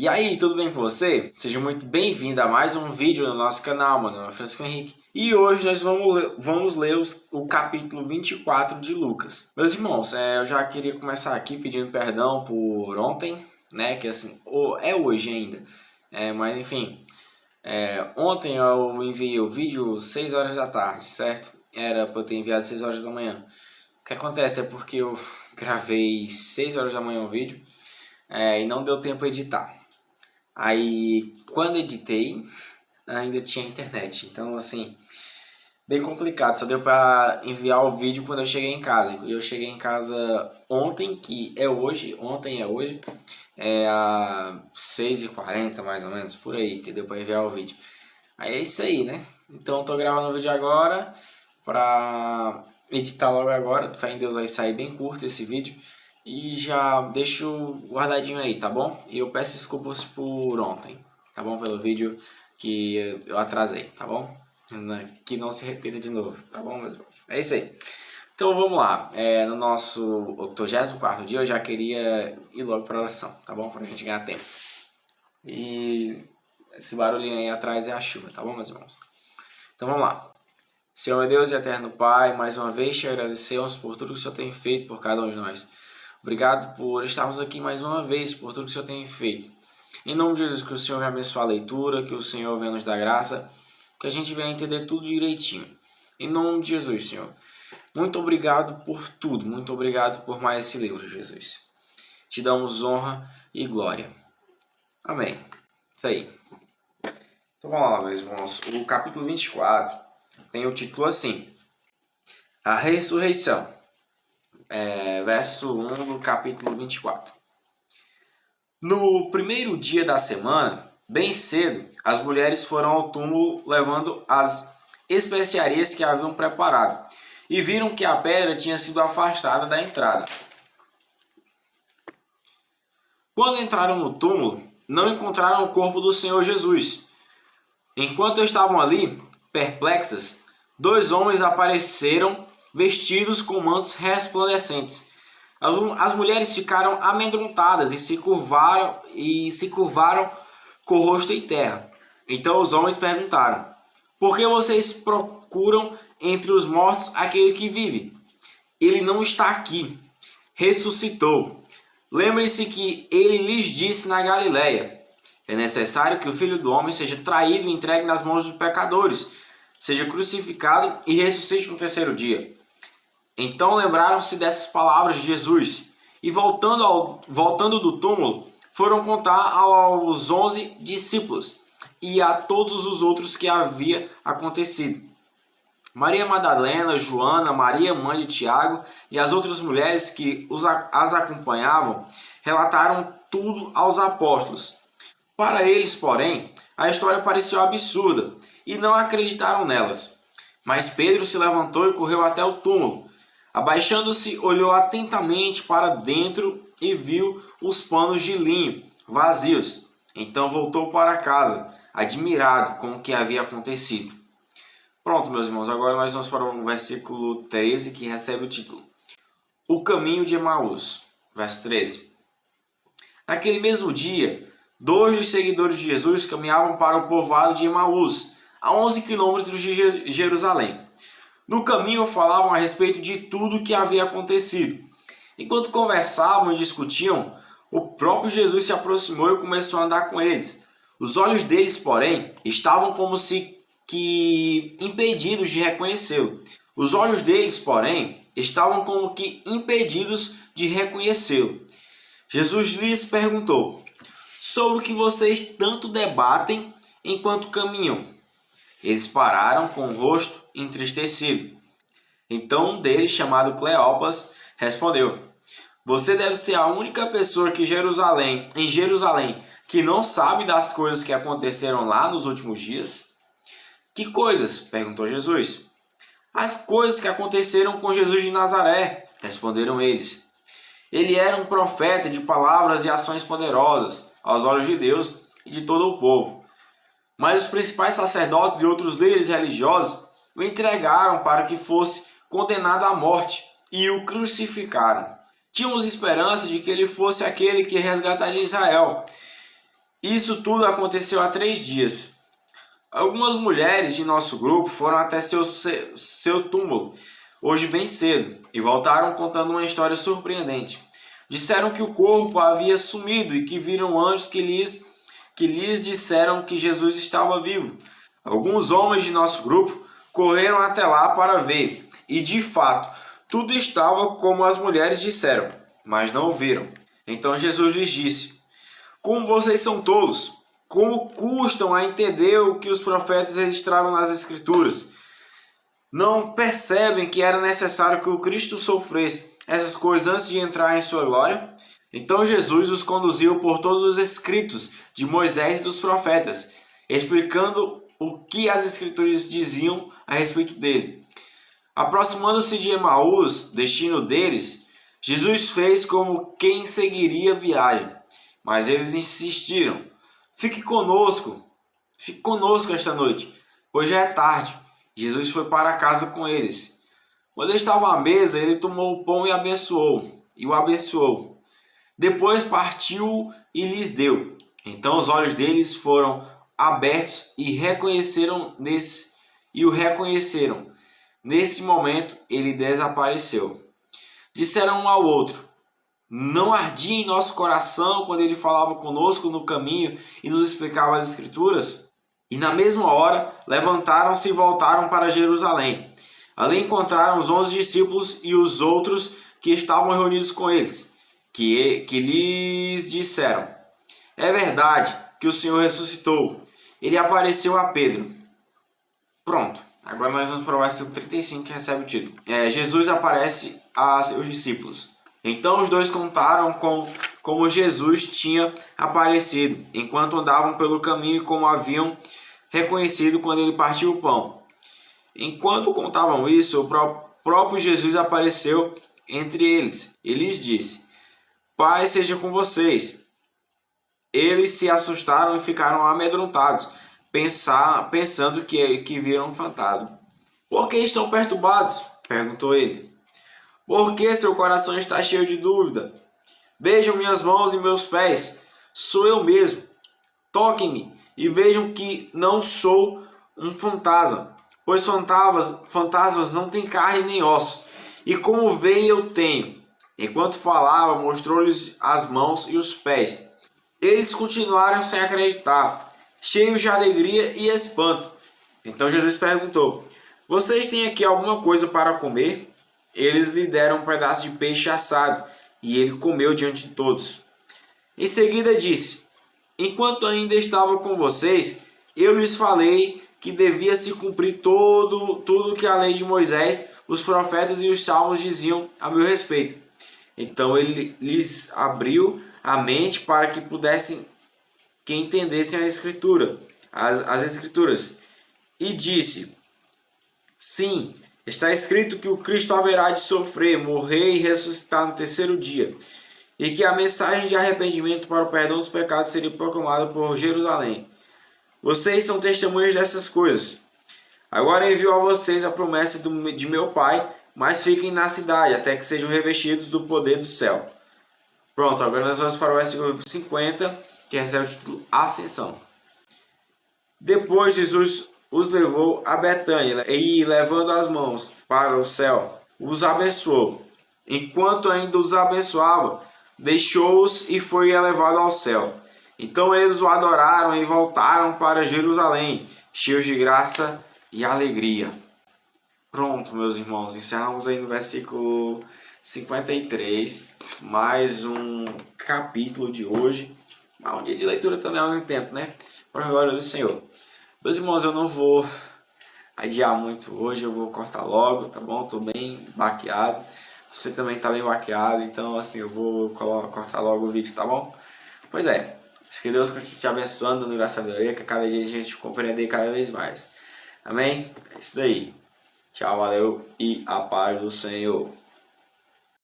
E aí, tudo bem com você? Seja muito bem-vindo a mais um vídeo no nosso canal. Meu nome é Francisco Henrique e hoje nós vamos ler o capítulo 24 de Lucas. Meus irmãos, eu já queria começar aqui pedindo perdão por ontem, né? Que assim, é hoje ainda. Mas enfim, ontem eu enviei o vídeo 6 horas da tarde, certo? Era para eu ter enviado 6 horas da manhã. O que acontece é porque eu gravei 6 horas da manhã o vídeo e não deu tempo a editar. Aí, quando editei, ainda tinha internet. Então, assim, bem complicado. Só deu para enviar o vídeo quando eu cheguei em casa. Eu cheguei em casa ontem, que é hoje. Ontem é hoje. Às 6h40, mais ou menos, por aí, que deu para enviar o vídeo. Aí é isso aí, né? Então, eu tô gravando o vídeo agora para editar logo agora. Fé em Deus, vai sair bem curto esse vídeo. E já deixo guardadinho aí, tá bom? E eu peço desculpas por ontem, tá bom? Pelo vídeo que eu atrasei, tá bom? Que não se repita de novo, tá bom, meus irmãos? É isso aí. Então vamos lá. No nosso 84º dia eu já queria ir logo para oração, tá bom? Pra gente ganhar tempo. E esse barulhinho aí atrás é a chuva, tá bom, meus irmãos? Então vamos lá. Senhor Deus e eterno Pai, mais uma vez te agradecemos por tudo que o Senhor tem feito por cada um de nós. Obrigado por estarmos aqui mais uma vez, por tudo que o Senhor tem feito. Em nome de Jesus, que o Senhor venha abençoar a leitura, que o Senhor venha nos dar graça, que a gente venha entender tudo direitinho. Em nome de Jesus, Senhor. Muito obrigado por tudo, muito obrigado por mais esse livro, Jesus. Te damos honra e glória. Amém. Isso aí. Então vamos lá, meus irmãos. O capítulo 24 tem o título assim: A Ressurreição. Verso 1 do capítulo 24. No primeiro dia da semana, bem cedo, as mulheres foram ao túmulo levando as especiarias que haviam preparado e viram que a pedra tinha sido afastada da entrada. Quando entraram no túmulo, não encontraram o corpo do Senhor Jesus. Enquanto estavam ali, perplexas, dois homens apareceram vestidos com mantos resplandecentes. As mulheres ficaram amedrontadas e se curvaram com o rosto em terra. Então os homens perguntaram: Por que vocês procuram entre os mortos aquele que vive? Ele não está aqui, ressuscitou. Lembrem-se que ele lhes disse na Galileia: É necessário que o Filho do Homem seja traído e entregue nas mãos dos pecadores, seja crucificado e ressuscite no terceiro dia. Então lembraram-se dessas palavras de Jesus e voltando do túmulo, foram contar aos 11 discípulos e a todos os outros que havia acontecido. Maria Madalena, Joana, Maria, mãe de Tiago, e as outras mulheres que as acompanhavam relataram tudo aos apóstolos. Para eles, porém, a história pareceu absurda e não acreditaram nelas. Mas Pedro se levantou e correu até o túmulo. Abaixando-se, olhou atentamente para dentro e viu os panos de linho vazios. Então voltou para casa, admirado com o que havia acontecido. Pronto, meus irmãos, agora nós vamos para o versículo 13, que recebe o título: O caminho de Emaús. Verso 13. Naquele mesmo dia, 2 dos seguidores de Jesus caminhavam para o povoado de Emaús, a 11 quilômetros de Jerusalém. No caminho falavam a respeito de tudo o que havia acontecido. Enquanto conversavam e discutiam, o próprio Jesus se aproximou e começou a andar com eles. Os olhos deles, porém, estavam como se que impedidos de reconhecê-lo. Os olhos deles, porém, estavam como que impedidos de reconhecê-lo. Jesus lhes perguntou: Sobre o que vocês tanto debatem enquanto caminham? Eles pararam com o rosto entristecido. Então um deles, chamado Cleopas, respondeu: Você deve ser a única pessoa em Jerusalém que não sabe das coisas que aconteceram lá nos últimos dias? Que coisas? Perguntou Jesus. As coisas que aconteceram com Jesus de Nazaré, responderam eles. Ele era um profeta de palavras e ações poderosas aos olhos de Deus e de todo o povo. Mas os principais sacerdotes e outros líderes religiosos o entregaram para que fosse condenado à morte e o crucificaram. Tínhamos esperança de que ele fosse aquele que resgataria Israel. Isso tudo aconteceu há 3 dias. Algumas mulheres de nosso grupo foram até seu túmulo hoje bem cedo e voltaram contando uma história surpreendente. Disseram que o corpo havia sumido e que viram anjos que lhes disseram que Jesus estava vivo. Alguns homens de nosso grupo correram até lá para ver e, de fato, tudo estava como as mulheres disseram, mas não o viram. Então Jesus lhes disse: como vocês são tolos! Como custam a entender o que os profetas registraram nas Escrituras? Não percebem que era necessário que o Cristo sofresse essas coisas antes de entrar em sua glória? Então Jesus os conduziu por todos os escritos de Moisés e dos profetas, explicando o que as Escrituras diziam a respeito dele. Aproximando-se de Emaús, destino deles, Jesus fez como quem seguiria a viagem, mas eles insistiram: fique conosco esta noite, pois já é tarde. Jesus foi para casa com eles. Quando estavam à mesa, ele tomou o pão e o abençoou. Depois partiu e lhes deu. Então os olhos deles foram abertos e o reconheceram. Nesse momento, ele desapareceu. Disseram um ao outro: não ardia em nosso coração quando ele falava conosco no caminho e nos explicava as Escrituras? E na mesma hora levantaram-se e voltaram para Jerusalém. Ali encontraram os 11 discípulos e os outros que estavam reunidos com eles, que lhes disseram: é verdade que o Senhor ressuscitou. Ele apareceu a Pedro. Pronto. Agora nós vamos para o versículo 35, que recebe o título. Jesus aparece a seus discípulos. Então os dois contaram como Jesus tinha aparecido, enquanto andavam pelo caminho e como haviam reconhecido quando ele partiu o pão. Enquanto contavam isso, o próprio Jesus apareceu entre eles e lhes disse: paz seja com vocês. Eles se assustaram e ficaram amedrontados, pensando que viram um fantasma. Por que estão perturbados? Perguntou ele. Por que seu coração está cheio de dúvida? Vejam minhas mãos e meus pés. Sou eu mesmo. Toquem-me e vejam que não sou um fantasma, pois fantasmas não têm carne nem ossos, e como veem eu tenho. Enquanto falava, mostrou-lhes as mãos e os pés. Eles continuaram sem acreditar, cheios de alegria e espanto. Então Jesus perguntou: vocês têm aqui alguma coisa para comer? Eles lhe deram um pedaço de peixe assado, e ele comeu diante de todos. Em seguida disse: enquanto ainda estava com vocês, eu lhes falei que devia se cumprir tudo que a lei de Moisés, os profetas e os salmos diziam a meu respeito. Então ele lhes abriu a mente para que entendessem as escrituras, e disse: sim, está escrito que o Cristo haverá de sofrer, morrer e ressuscitar no terceiro dia, e que a mensagem de arrependimento para o perdão dos pecados seria proclamada por Jerusalém. Vocês são testemunhas dessas coisas. Agora envio a vocês a promessa de meu Pai, mas fiquem na cidade até que sejam revestidos do poder do céu. Pronto, agora nós vamos para o versículo 50, que recebe o título Ascensão. Depois Jesus os levou a Betânia e, levando as mãos para o céu, os abençoou. Enquanto ainda os abençoava, deixou-os e foi elevado ao céu. Então eles o adoraram e voltaram para Jerusalém, cheios de graça e alegria. Pronto, meus irmãos, encerramos aí no versículo 53, mais um capítulo de hoje. Um dia de leitura também ao mesmo tempo, né? Para a glória do Senhor. Meus irmãos, eu não vou adiar muito hoje, eu vou cortar logo, tá bom? Estou bem baqueado. Você também está bem baqueado, então assim, eu vou cortar logo o vídeo, tá bom? Pois é, que Deus continue te abençoando, dando graça a Deus, que cada dia a gente compreender cada vez mais. Amém? É isso daí. Tchau, valeu e a paz do Senhor.